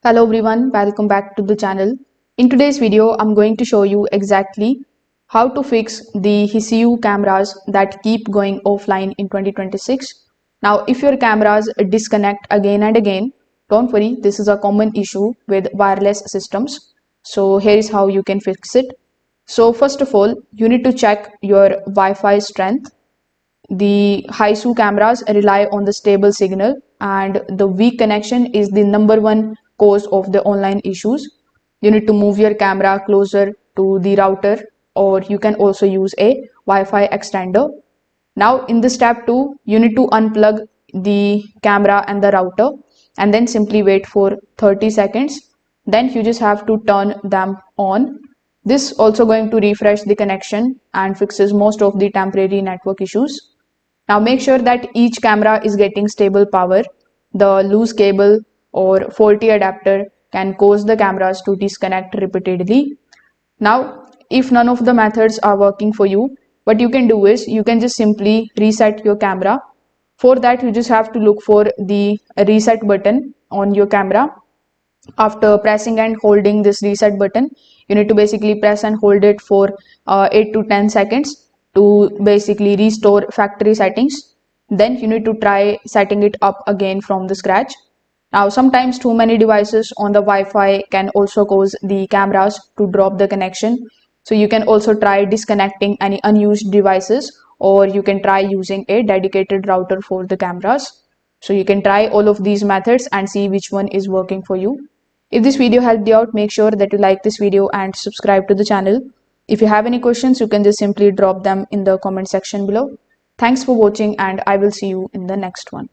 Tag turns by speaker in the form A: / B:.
A: Hello everyone, welcome back to the channel. In today's video, I'm going to show you exactly how to fix the Hiseeu cameras that keep going offline in 2026. Now, if your cameras disconnect again and again, don't worry, this is a common issue with wireless systems. So here is how you can fix it. So first of all, you need to check your Wi-Fi strength. The Hiseeu cameras rely on the stable signal, and the weak connection is the number one cause of the online issues. You need to move your camera closer to the router, or you can also use a Wi-Fi extender. Now in the step 2, you need to unplug the camera and the router and then simply wait for 30 seconds. Then you just have to turn them on. This also going to refresh the connection and fixes most of the temporary network issues. Now make sure that each camera is getting stable power. The loose cable or faulty adapter can cause the cameras to disconnect repeatedly. Now, if none of the methods are working for you, what you can do is you can just simply reset your camera. For that, you just have to look for the reset button on your camera. After pressing and holding this reset button, you need to basically press and hold it for 8 to 10 seconds to basically restore factory settings. Then you need to try setting it up again from the scratch. Now sometimes too many devices on the Wi-Fi can also cause the cameras to drop the connection. So you can also try disconnecting any unused devices, or you can try using a dedicated router for the cameras. So you can try all of these methods and see which one is working for you. If this video helped you out, make sure that you like this video and subscribe to the channel. If you have any questions, you can just simply drop them in the comment section below. Thanks for watching, and I will see you in the next one.